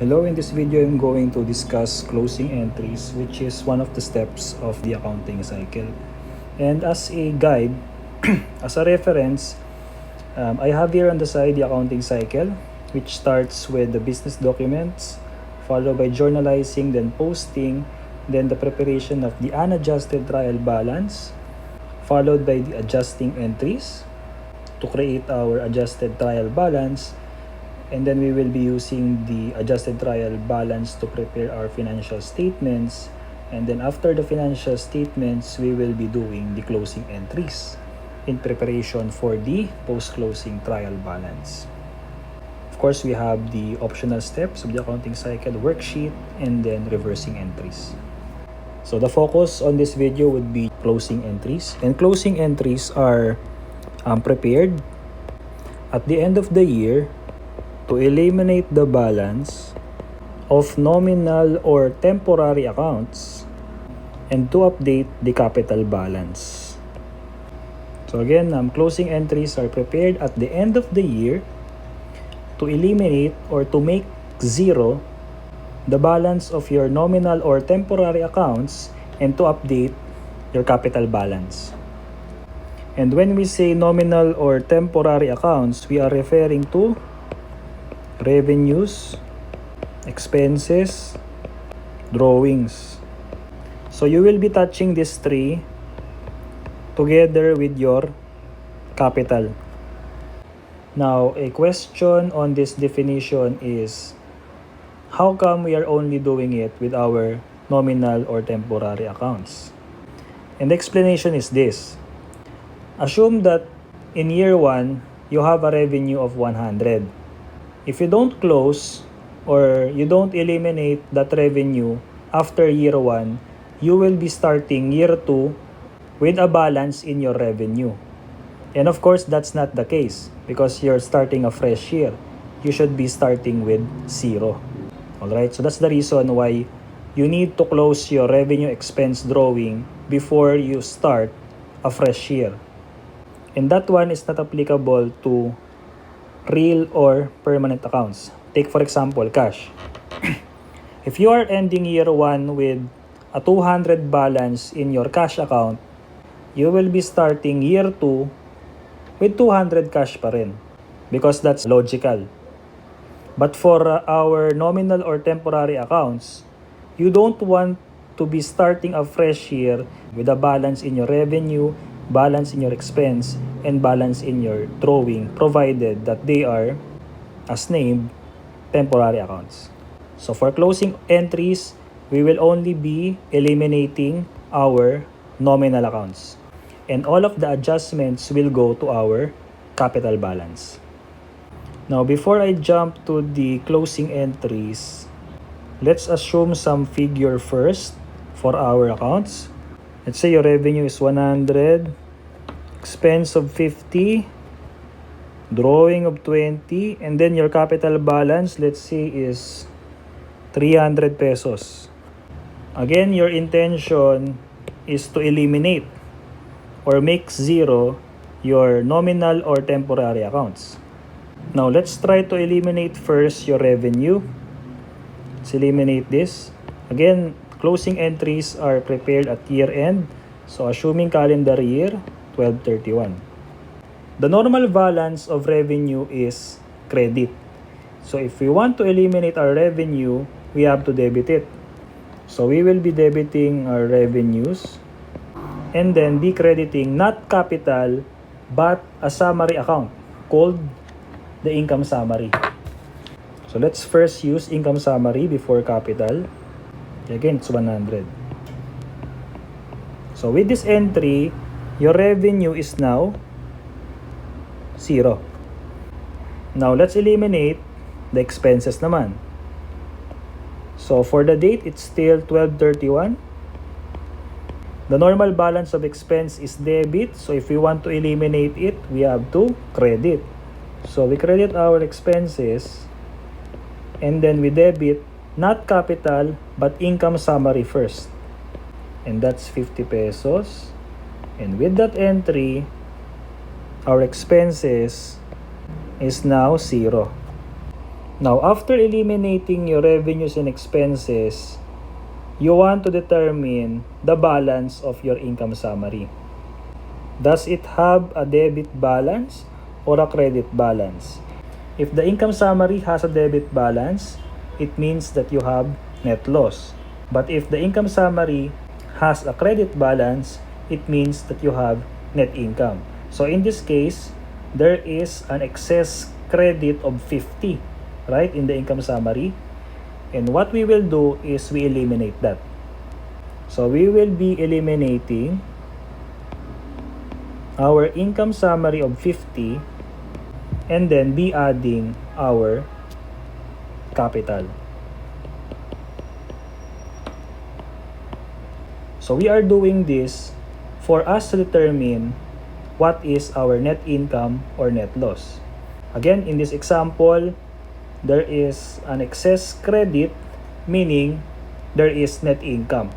Hello, in this video I'm going to discuss closing entries, which is one of the steps of the accounting cycle. And as a guide, as a reference, I have here on the side the accounting cycle, which starts with the business documents, followed by journalizing, then posting, then the preparation of the unadjusted trial balance, followed by the adjusting entries to create our adjusted trial balance. And then we will be using the adjusted trial balance to prepare our financial statements. And then after the financial statements, we will be doing the closing entries in preparation for the post-closing trial balance. Of course, we have the optional steps of the accounting cycle, worksheet, and then reversing entries. So the focus on this video would be closing entries. And closing entries are prepared at the end of the year to eliminate the balance of nominal or temporary accounts and to update the capital balance. So again, closing entries are prepared at the end of the year to eliminate or to make zero the balance of your nominal or temporary accounts and to update your capital balance. And when we say nominal or temporary accounts, we are referring to revenues, expenses, drawings. So you will be touching these three together with your capital. Now, a question on this definition is, how come we are only doing it with our nominal or temporary accounts? And the explanation is this. Assume that in year 1, you have a revenue of 100. If you don't close or you don't eliminate that revenue after year 1, you will be starting year 2 with a balance in your revenue. And of course, that's not the case because you're starting a fresh year. You should be starting with 0. Alright, so that's the reason why you need to close your revenue expense drawing before you start a fresh year. And that one is not applicable to real or permanent accounts. Take for example, cash. If you are ending year 1 with a 200 balance in your cash account, you will be starting year 2 with 200 cash pa rin because that's logical. But for our nominal or temporary accounts, you don't want to be starting a fresh year with a balance in your revenue, balance in your expense, and balance in your drawing, provided that they are, as named, temporary accounts. So for closing entries, we will only be eliminating our nominal accounts. And all of the adjustments will go to our capital balance. Now, before I jump to the closing entries, let's assume some figure first for our accounts. Let's say your revenue is 100, expense of 50, drawing of 20, and then your capital balance, let's say, is 300 pesos. Again, your intention is to eliminate or make zero your nominal or temporary accounts. Now, let's try to eliminate first your revenue. Let's eliminate this. Again, closing entries are prepared at year end. So, assuming calendar year, 12/31. The normal balance of revenue is credit. So if we want to eliminate our revenue, we have to debit it. So we will be debiting our revenues and then be crediting not capital but a summary account called the income summary. So let's first use income summary before capital. Again, it's 100. So with this entry, your revenue is now 0. Now, let's eliminate the expenses naman. So, for the date, it's still 12/31. The normal balance of expense is debit. So, if we want to eliminate it, we have to credit. So, we credit our expenses and then we debit not capital but income summary first. And that's 50 pesos. And with that entry, our expenses is now 0. Now, after eliminating your revenues and expenses, you want to determine the balance of your income summary. Does it have a debit balance or a credit balance? If the income summary has a debit balance, it means that you have net loss. But if the income summary has a credit balance, it means that you have net income. So in this case, there is an excess credit of 50, right, in the income summary. And what we will do is we eliminate that. So we will be eliminating our income summary of 50 and then be adding our capital. So we are doing this for us to determine what is our net income or net loss. Again, in this example, there is an excess credit, meaning there is net income,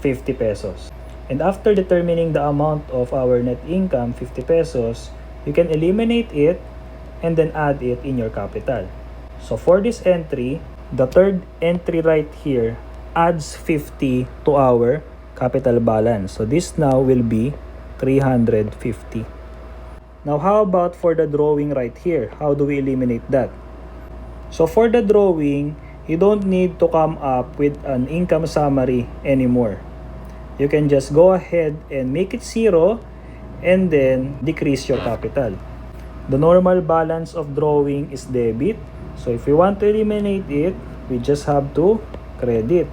50 pesos. And after determining the amount of our net income, 50 pesos, you can eliminate it and then add it in your capital. So for this entry, the third entry right here adds 50 to our capital balance. So this now will be 350. Now how about for the drawing right here? How do we eliminate that? So for the drawing, you don't need to come up with an income summary anymore. You can just go ahead and make it 0 and then decrease your capital. The normal balance of drawing is debit. So if we want to eliminate it, we just have to credit.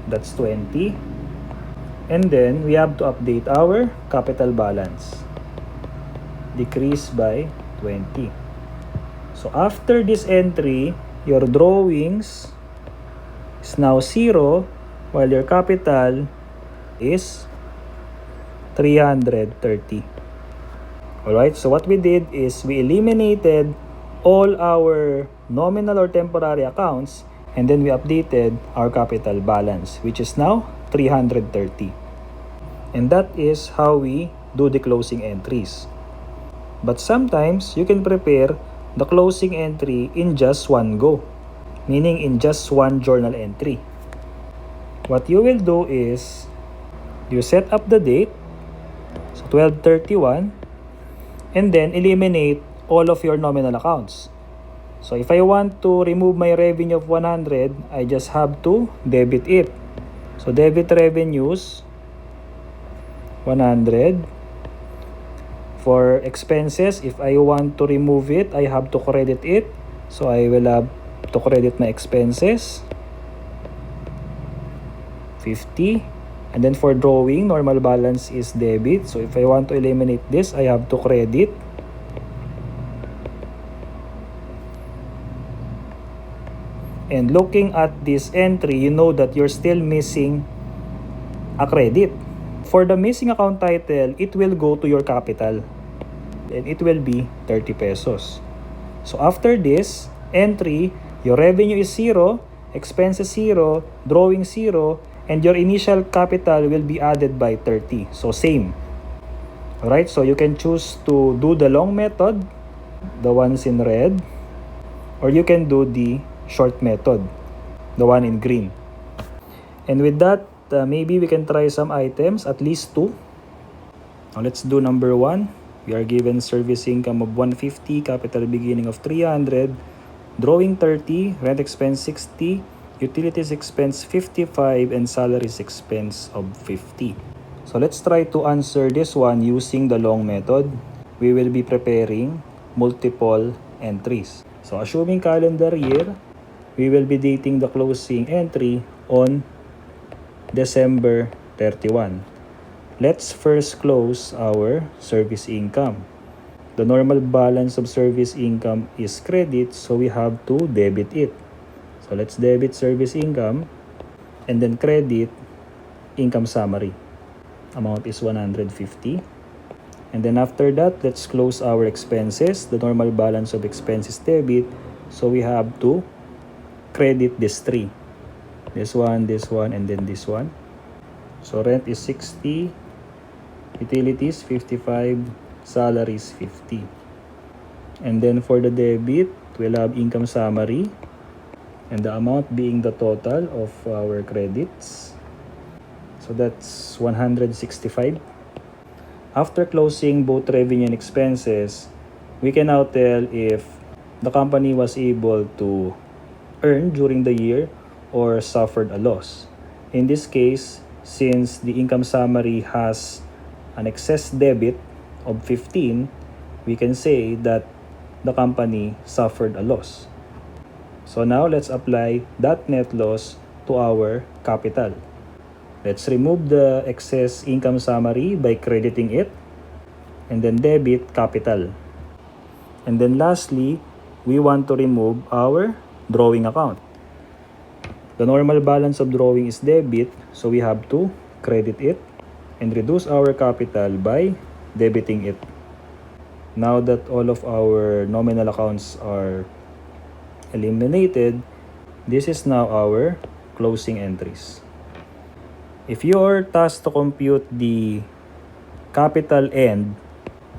That's 20. And then we have to update our capital balance. Decrease by 20. So after this entry, your drawings is now 0 while your capital is 330. Alright, so what we did is we eliminated all our nominal or temporary accounts and then we updated our capital balance, which is now 330. And that is how we do the closing entries. But sometimes you can prepare the closing entry in just one go, meaning in just one journal entry. What you will do is you set up the date, so 12/31, and then eliminate all of your nominal accounts. So if I want to remove my revenue of 100, I just have to debit it. So debit revenues 100. For expenses, if I want to remove it, I have to credit it. So I will have to credit my expenses 50. And then for drawing, normal balance is debit. So if I want to eliminate this, I have to credit. And looking at this entry, you know that you're still missing a credit. For the missing account title, it will go to your capital. And it will be 30 pesos. So after this entry, your revenue is 0, expenses 0, drawing 0, and your initial capital will be added by 30. So same. Alright, so you can choose to do the long method, the ones in red, or you can do the short method, the one in green. And with that, maybe we can try some items, at least 2. Now let's do number 1. We are given service income of 150, capital beginning of 300, drawing 30, rent expense 60, utilities expense 55, and salaries expense of 50. So let's try to answer this one using the long method. We will be preparing multiple entries. So assuming calendar year, we will be dating the closing entry on December 31. Let's first close our service income. The normal balance of service income is credit, so we have to debit it. So let's debit service income and then credit income summary. Amount is 150. And then after that, let's close our expenses. The normal balance of expenses debit, so we have to credit this 3. This one, and then this one. So rent is 60, utilities 55, salaries 50. And then for the debit, we'll have income summary and the amount being the total of our credits. So that's 165. After closing both revenue and expenses, we can now tell if the company was able to earn during the year or suffered a loss. In this case, since the income summary has an excess debit of 15, we can say that the company suffered a loss. So now let's apply that net loss to our capital. Let's remove the excess income summary by crediting it and then debit capital. And then lastly, we want to remove our drawing account. The normal balance of drawing is debit, so we have to credit it and reduce our capital by debiting it. Now that all of our nominal accounts are eliminated, this is now our closing entries. If you are tasked to compute the capital end,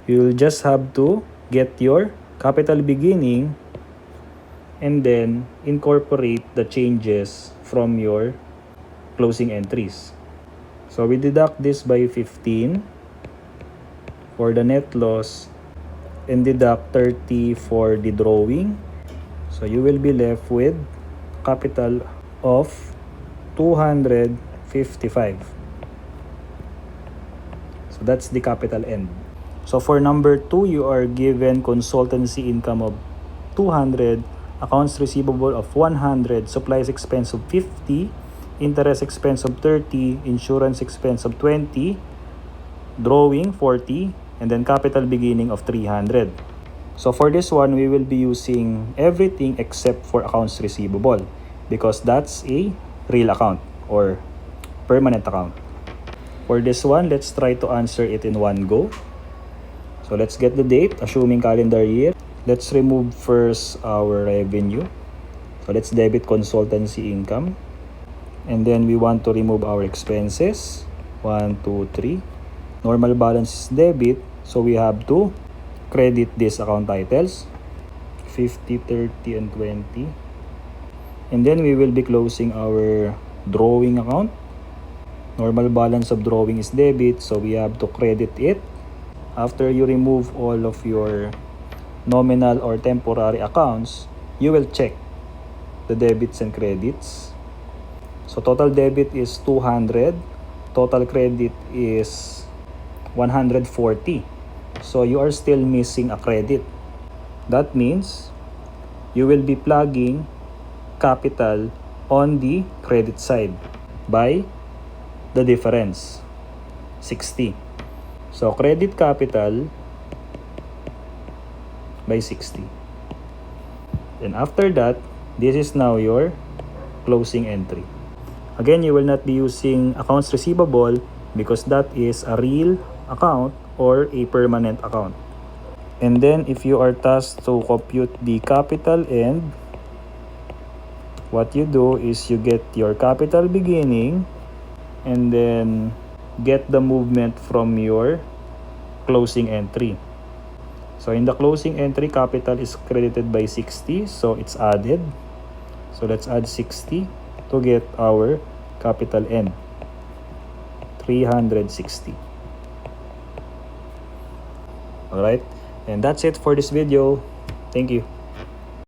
you'll just have to get your capital beginning and then incorporate the changes from your closing entries. So we deduct this by 15 for the net loss and deduct 30 for the drawing. So you will be left with capital of 255. So that's the capital end. So for number 2, you are given consultancy income of 200, accounts receivable of 100, supplies expense of 50, interest expense of 30, insurance expense of 20, drawing 40, and then capital beginning of 300. So for this one, we will be using everything except for accounts receivable because that's a real account or permanent account. For this one, let's try to answer it in one go. So let's get the date, assuming calendar year. Let's remove first our revenue. So let's debit consultancy income. And then we want to remove our expenses. 1, 2, 3. Normal balance is debit. So we have to credit these account titles. 50, 30, and 20. And then we will be closing our drawing account. Normal balance of drawing is debit. So we have to credit it. After you remove all of your nominal or temporary accounts, you will check the debits and credits. So total debit is 200, total credit is 140. So you are still missing a credit. That means you will be plugging capital on the credit side by the difference, 60. So credit capital by 60. Then after that, this is now your closing entry. Again, you will not be using accounts receivable because that is a real account or a permanent account. And then if you are tasked to compute the capital end, what you do is you get your capital beginning and then get the movement from your closing entry. So in the closing entry, capital is credited by 60, so it's added. So let's add 60 to get our capital end, 360. Alright, and that's it for this video. Thank you.